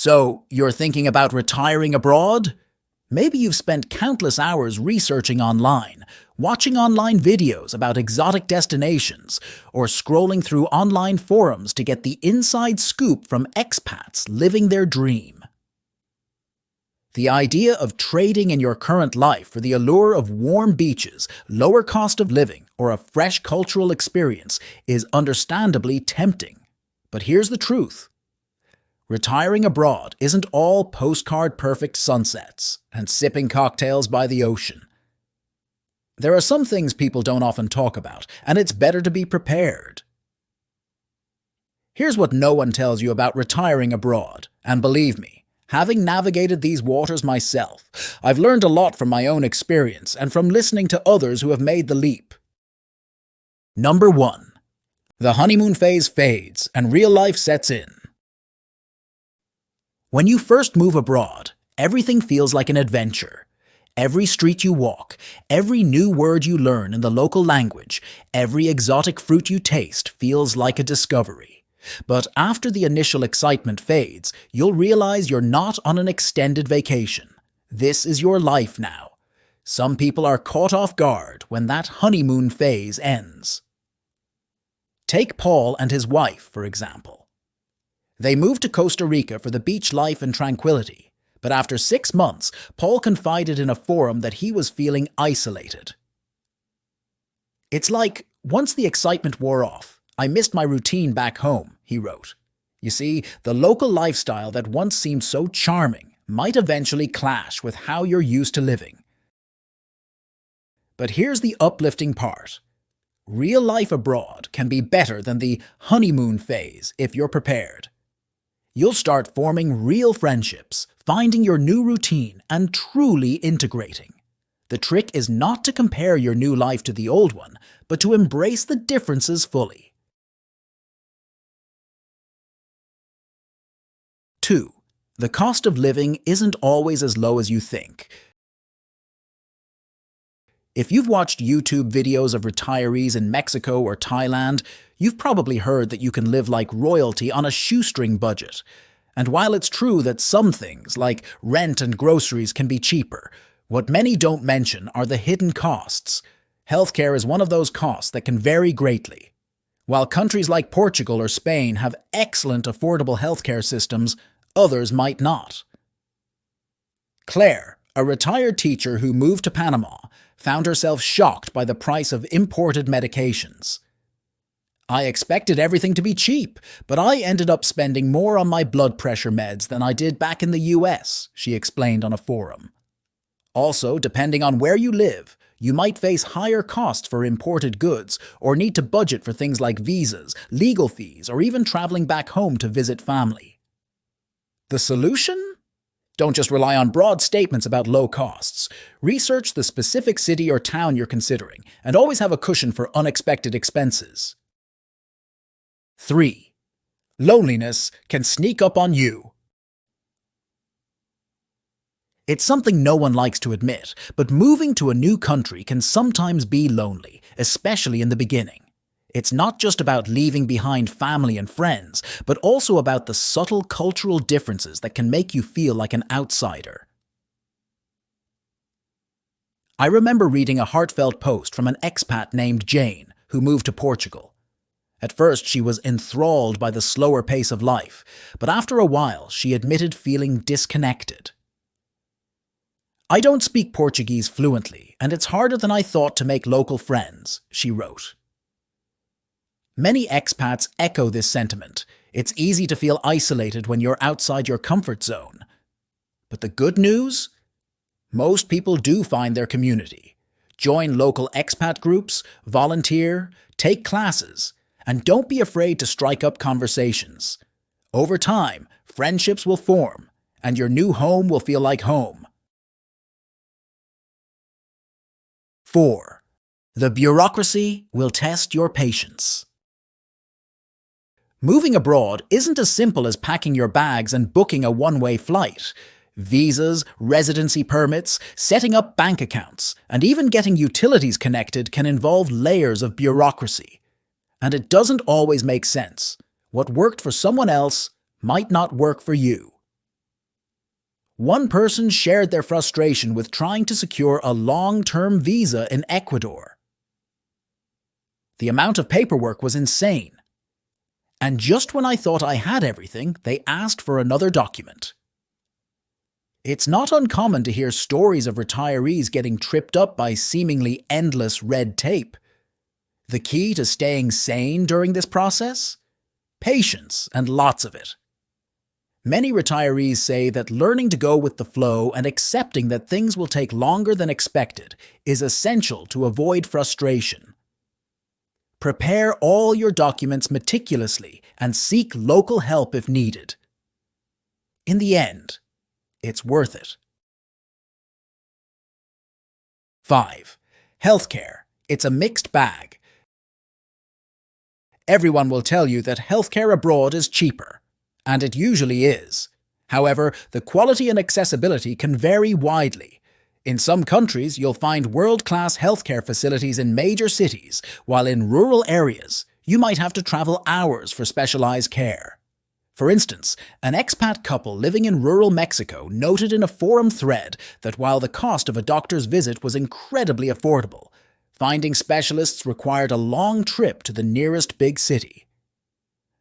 So, you're thinking about retiring abroad? Maybe you've spent countless hours researching online, watching online videos about exotic destinations, or scrolling through online forums to get the inside scoop from expats living their dream. The idea of trading in your current life for the allure of warm beaches, lower cost of living, or a fresh cultural experience is understandably tempting. But here's the truth. Retiring abroad isn't all postcard-perfect sunsets and sipping cocktails by the ocean. There are some things people don't often talk about, and it's better to be prepared. Here's what no one tells you about retiring abroad, and believe me, having navigated these waters myself, I've learned a lot from my own experience and from listening to others who have made the leap. Number 1. The honeymoon phase fades and real life sets in. When you first move abroad, everything feels like an adventure. Every street you walk, every new word you learn in the local language, every exotic fruit you taste feels like a discovery. But after the initial excitement fades, you'll realize you're not on an extended vacation. This is your life now. Some people are caught off guard when that honeymoon phase ends. Take Paul and his wife, for example. They moved to Costa Rica for the beach life and tranquility, but after 6 months, Paul confided in a forum that he was feeling isolated. "It's like, once the excitement wore off, I missed my routine back home," he wrote. You see, the local lifestyle that once seemed so charming might eventually clash with how you're used to living. But here's the uplifting part. Real life abroad can be better than the honeymoon phase if you're prepared. You'll start forming real friendships, finding your new routine, and truly integrating. The trick is not to compare your new life to the old one, but to embrace the differences fully. 2. The cost of living isn't always as low as you think. If you've watched YouTube videos of retirees in Mexico or Thailand, you've probably heard that you can live like royalty on a shoestring budget. And while it's true that some things, like rent and groceries, can be cheaper, what many don't mention are the hidden costs. Healthcare is one of those costs that can vary greatly. While countries like Portugal or Spain have excellent affordable healthcare systems, others might not. Claire, a retired teacher who moved to Panama, found herself shocked by the price of imported medications. "I expected everything to be cheap, but I ended up spending more on my blood pressure meds than I did back in the US," she explained on a forum. Also, depending on where you live, you might face higher costs for imported goods or need to budget for things like visas, legal fees, or even traveling back home to visit family. The solution? Don't just rely on broad statements about low costs. Research the specific city or town you're considering, and always have a cushion for unexpected expenses. 3. Loneliness can sneak up on you. It's something no one likes to admit, but moving to a new country can sometimes be lonely, especially in the beginning. It's not just about leaving behind family and friends, but also about the subtle cultural differences that can make you feel like an outsider. I remember reading a heartfelt post from an expat named Jane, who moved to Portugal. At first, she was enthralled by the slower pace of life, but after a while, she admitted feeling disconnected. "I don't speak Portuguese fluently, and it's harder than I thought to make local friends," she wrote. Many expats echo this sentiment. It's easy to feel isolated when you're outside your comfort zone. But the good news? Most people do find their community. Join local expat groups, volunteer, take classes, and don't be afraid to strike up conversations. Over time, friendships will form, and your new home will feel like home. 4. The bureaucracy will test your patience. Moving abroad isn't as simple as packing your bags and booking a one-way flight. Visas, residency permits, setting up bank accounts, and even getting utilities connected can involve layers of bureaucracy. And it doesn't always make sense. What worked for someone else might not work for you. One person shared their frustration with trying to secure a long-term visa in Ecuador. The amount of paperwork was insane. And just when I thought I had everything, they asked for another document. It's not uncommon to hear stories of retirees getting tripped up by seemingly endless red tape. The key to staying sane during this process? Patience, and lots of it. Many retirees say that learning to go with the flow and accepting that things will take longer than expected is essential to avoid frustration. Prepare all your documents meticulously and seek local help if needed. In the end, it's worth it. 5. Healthcare. It's a mixed bag. Everyone will tell you that healthcare abroad is cheaper, and it usually is. However, the quality and accessibility can vary widely. In some countries, you'll find world-class healthcare facilities in major cities, while in rural areas, you might have to travel hours for specialized care. For instance, an expat couple living in rural Mexico noted in a forum thread that while the cost of a doctor's visit was incredibly affordable, finding specialists required a long trip to the nearest big city.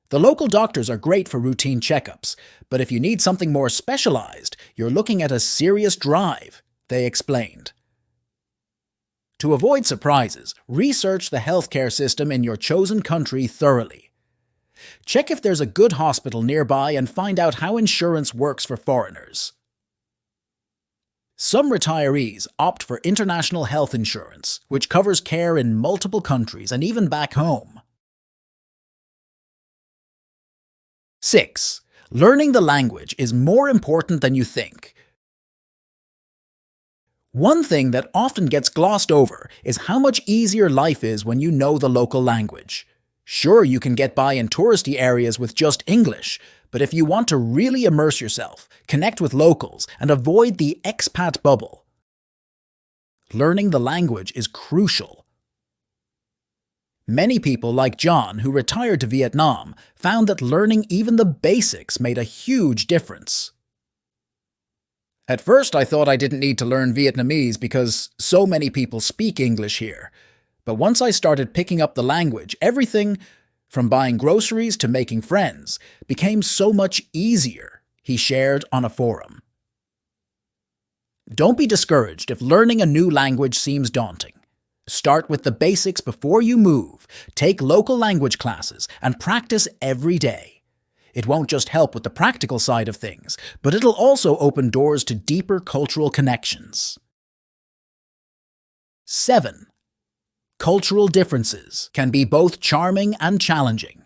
The local doctors are great for routine checkups, but if you need something more specialized, you're looking at a serious drive, they explained. To avoid surprises, research the healthcare system in your chosen country thoroughly. Check if there's a good hospital nearby and find out how insurance works for foreigners. Some retirees opt for international health insurance, which covers care in multiple countries and even back home. 6. Learning the language is more important than you think. One thing that often gets glossed over is how much easier life is when you know the local language. Sure, you can get by in touristy areas with just English, but if you want to really immerse yourself, connect with locals, and avoid the expat bubble, learning the language is crucial. Many people like John, who retired to Vietnam, found that learning even the basics made a huge difference. At first, I thought I didn't need to learn Vietnamese because so many people speak English here. But once I started picking up the language, everything, from buying groceries to making friends, became so much easier, he shared on a forum. Don't be discouraged if learning a new language seems daunting. Start with the basics before you move, take local language classes, and practice every day. It won't just help with the practical side of things, but it'll also open doors to deeper cultural connections. 7. Cultural differences can be both charming and challenging.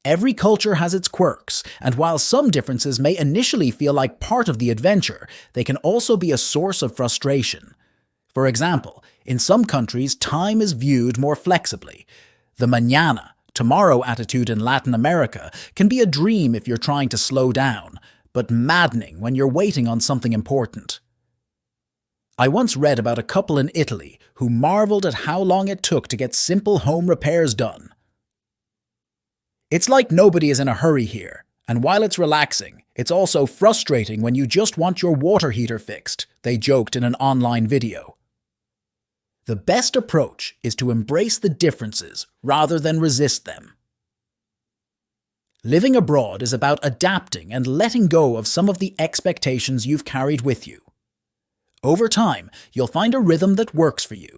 Every culture has its quirks, and while some differences may initially feel like part of the adventure, they can also be a source of frustration. For example, in some countries, time is viewed more flexibly. The mañana, tomorrow attitude in Latin America can be a dream if you're trying to slow down, but maddening when you're waiting on something important. I once read about a couple in Italy who marveled at how long it took to get simple home repairs done. It's like nobody is in a hurry here, and while it's relaxing, it's also frustrating when you just want your water heater fixed, they joked in an online video. The best approach is to embrace the differences rather than resist them. Living abroad is about adapting and letting go of some of the expectations you've carried with you. Over time, you'll find a rhythm that works for you.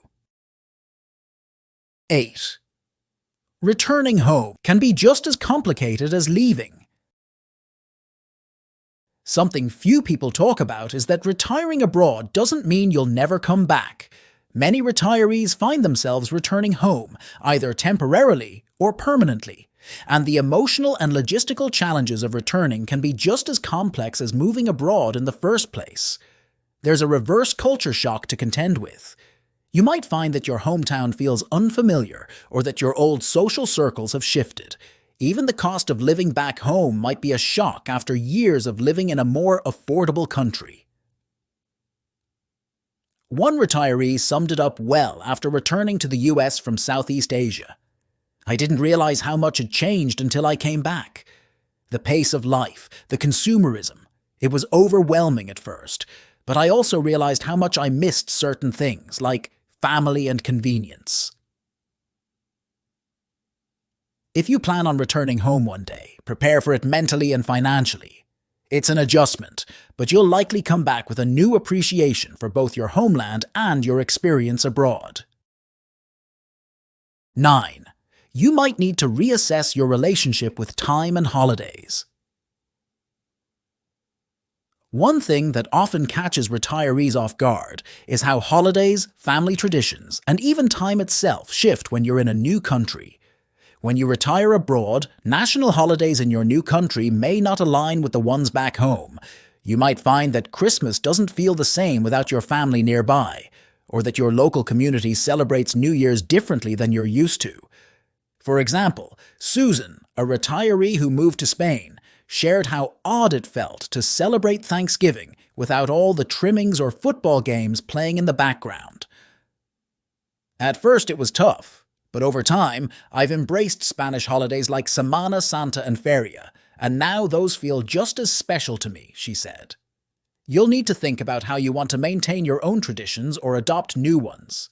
8. Returning home can be just as complicated as leaving. Something few people talk about is that retiring abroad doesn't mean you'll never come back. Many retirees find themselves returning home, either temporarily or permanently, and the emotional and logistical challenges of returning can be just as complex as moving abroad in the first place. There's a reverse culture shock to contend with. You might find that your hometown feels unfamiliar or that your old social circles have shifted. Even the cost of living back home might be a shock after years of living in a more affordable country. One retiree summed it up well after returning to the US from Southeast Asia. "I didn't realize how much had changed until I came back. The pace of life, the consumerism. It was overwhelming at first, but I also realized how much I missed certain things, like family and convenience. If you plan on returning home one day, prepare for it mentally and financially. It's an adjustment, but you'll likely come back with a new appreciation for both your homeland and your experience abroad. 9. You might need to reassess your relationship with time and holidays. One thing that often catches retirees off guard is how holidays, family traditions, and even time itself shift when you're in a new country. When you retire abroad, national holidays in your new country may not align with the ones back home. You might find that Christmas doesn't feel the same without your family nearby, or that your local community celebrates New Year's differently than you're used to. For example, Susan, a retiree who moved to Spain, shared how odd it felt to celebrate Thanksgiving without all the trimmings or football games playing in the background. At first it was tough. But over time, I've embraced Spanish holidays like Semana Santa and Feria, and now those feel just as special to me, she said. You'll need to think about how you want to maintain your own traditions or adopt new ones.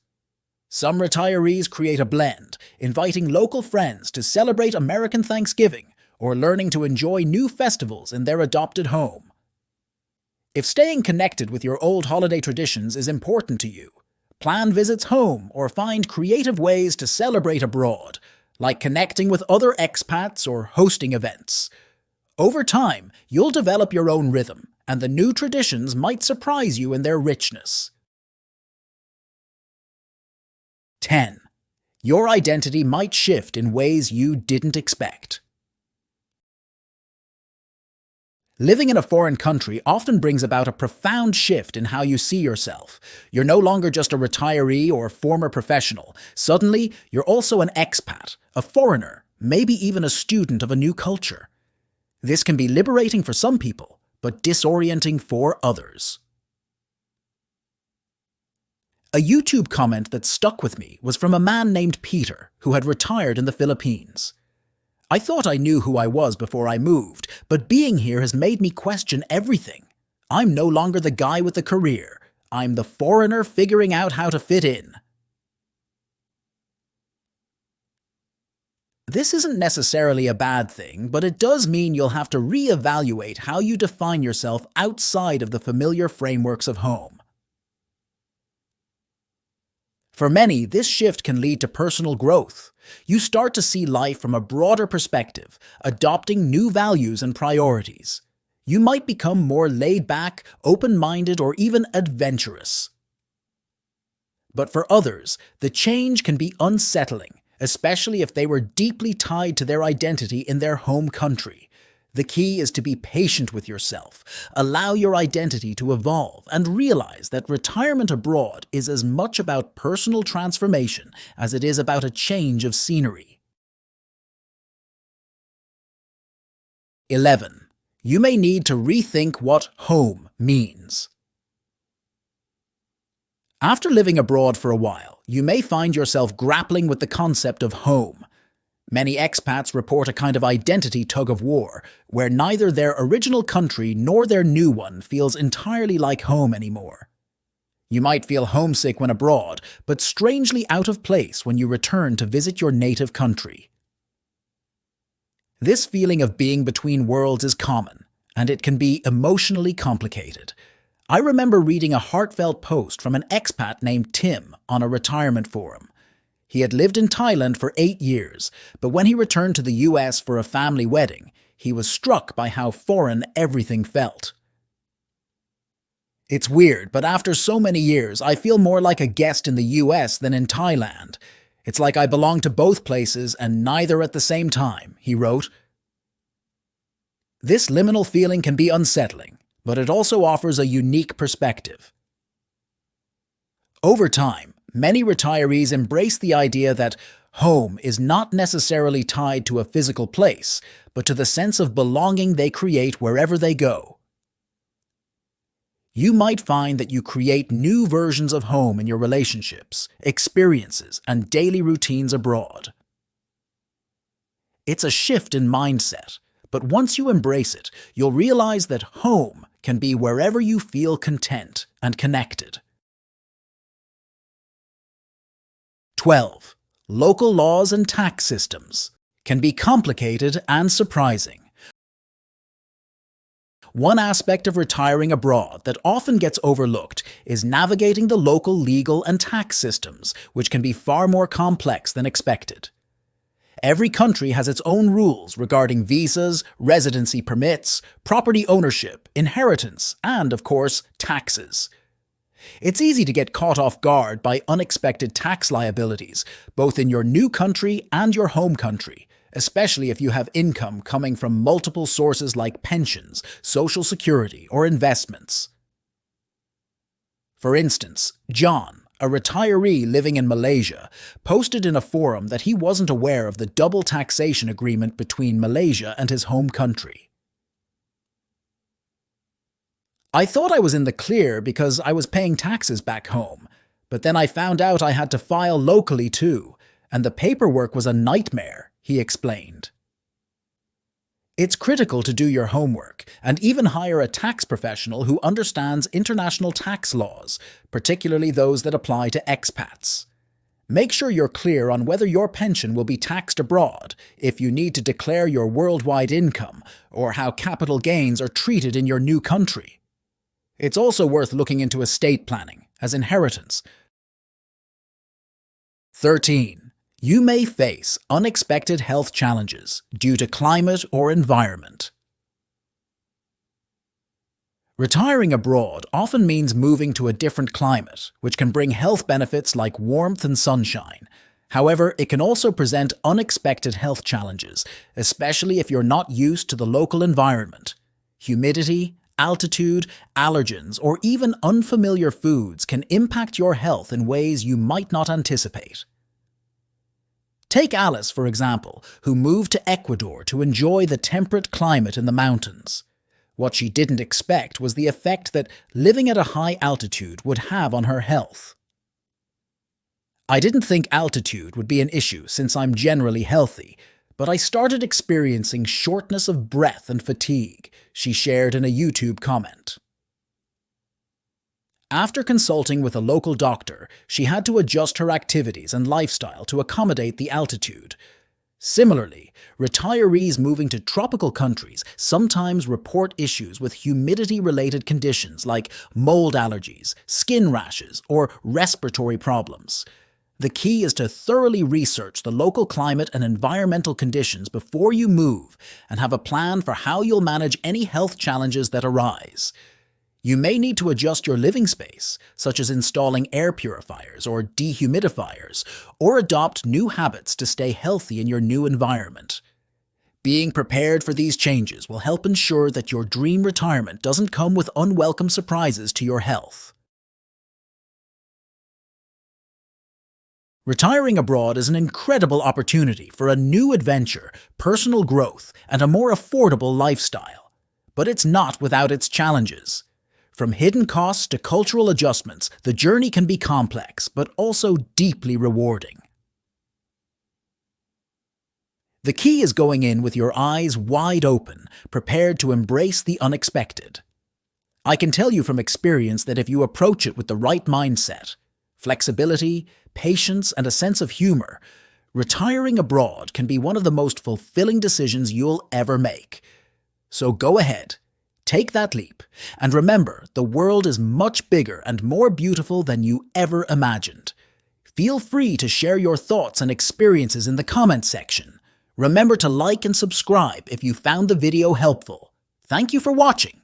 Some retirees create a blend, inviting local friends to celebrate American Thanksgiving or learning to enjoy new festivals in their adopted home. If staying connected with your old holiday traditions is important to you, plan visits home or find creative ways to celebrate abroad, like connecting with other expats or hosting events. Over time, you'll develop your own rhythm, and the new traditions might surprise you in their richness. 10. Your identity might shift in ways you didn't expect. Living in a foreign country often brings about a profound shift in how you see yourself. You're no longer just a retiree or former professional. Suddenly, you're also an expat, a foreigner, maybe even a student of a new culture. This can be liberating for some people, but disorienting for others. A YouTube comment that stuck with me was from a man named Peter, who had retired in the Philippines. I thought I knew who I was before I moved, but being here has made me question everything. I'm no longer the guy with the career. I'm the foreigner figuring out how to fit in. This isn't necessarily a bad thing, but it does mean you'll have to reevaluate how you define yourself outside of the familiar frameworks of home. For many, this shift can lead to personal growth. You start to see life from a broader perspective, adopting new values and priorities. You might become more laid-back, open-minded, or even adventurous. But for others, the change can be unsettling, especially if they were deeply tied to their identity in their home country. The key is to be patient with yourself, allow your identity to evolve, and realize that retirement abroad is as much about personal transformation as it is about a change of scenery. 11. You may need to rethink what home means. After living abroad for a while, you may find yourself grappling with the concept of home. Many expats report a kind of identity tug-of-war, where neither their original country nor their new one feels entirely like home anymore. You might feel homesick when abroad, but strangely out of place when you return to visit your native country. This feeling of being between worlds is common, and it can be emotionally complicated. I remember reading a heartfelt post from an expat named Tim on a retirement forum. He had lived in Thailand for 8 years, but when he returned to the US for a family wedding, he was struck by how foreign everything felt. It's weird, but after so many years, I feel more like a guest in the US than in Thailand. It's like I belong to both places and neither at the same time, he wrote. This liminal feeling can be unsettling, but it also offers a unique perspective. Over time, many retirees embrace the idea that home is not necessarily tied to a physical place, but to the sense of belonging they create wherever they go. You might find that you create new versions of home in your relationships, experiences, and daily routines abroad. It's a shift in mindset, But once you embrace it, you'll realize that home can be wherever you feel content and connected. 12. Local laws and tax systems can be complicated and surprising. One aspect of retiring abroad that often gets overlooked is navigating the local legal and tax systems, which can be far more complex than expected. Every country has its own rules regarding visas, residency permits, property ownership, inheritance, and, of course, taxes. It's easy to get caught off guard by unexpected tax liabilities, both in your new country and your home country, especially if you have income coming from multiple sources like pensions, social security, or investments. For instance, John, a retiree living in Malaysia, posted in a forum that he wasn't aware of the double taxation agreement between Malaysia and his home country. I thought I was in the clear because I was paying taxes back home, but then I found out I had to file locally too, and the paperwork was a nightmare, he explained. It's critical to do your homework and even hire a tax professional who understands international tax laws, particularly those that apply to expats. Make sure you're clear on whether your pension will be taxed abroad, if you need to declare your worldwide income, or how capital gains are treated in your new country. It's also worth looking into estate planning, as inheritance. 13. You may face unexpected health challenges due to climate or environment. Retiring abroad often means moving to a different climate, which can bring health benefits like warmth and sunshine. However, it can also present unexpected health challenges, especially if you're not used to the local environment. Humidity, altitude, allergens, or even unfamiliar foods can impact your health in ways you might not anticipate. Take Alice, for example, who moved to Ecuador to enjoy the temperate climate in the mountains. What she didn't expect was the effect that living at a high altitude would have on her health. I didn't think altitude would be an issue since I'm generally healthy, but I started experiencing shortness of breath and fatigue, she shared in a YouTube comment. After consulting with a local doctor, she had to adjust her activities and lifestyle to accommodate the altitude. Similarly, retirees moving to tropical countries sometimes report issues with humidity-related conditions like mold allergies, skin rashes, or respiratory problems. The key is to thoroughly research the local climate and environmental conditions before you move and have a plan for how you'll manage any health challenges that arise. You may need to adjust your living space, such as installing air purifiers or dehumidifiers, or adopt new habits to stay healthy in your new environment. Being prepared for these changes will help ensure that your dream retirement doesn't come with unwelcome surprises to your health. Retiring abroad is an incredible opportunity for a new adventure, personal growth, and a more affordable lifestyle. But it's not without its challenges. From hidden costs to cultural adjustments, the journey can be complex, but also deeply rewarding. The key is going in with your eyes wide open, prepared to embrace the unexpected. I can tell you from experience that if you approach it with the right mindset, flexibility, patience, and a sense of humor, retiring abroad can be one of the most fulfilling decisions you'll ever make. So go ahead, take that leap, and remember, the world is much bigger and more beautiful than you ever imagined. Feel free to share your thoughts and experiences in the comments section. Remember to like and subscribe if you found the video helpful. Thank you for watching.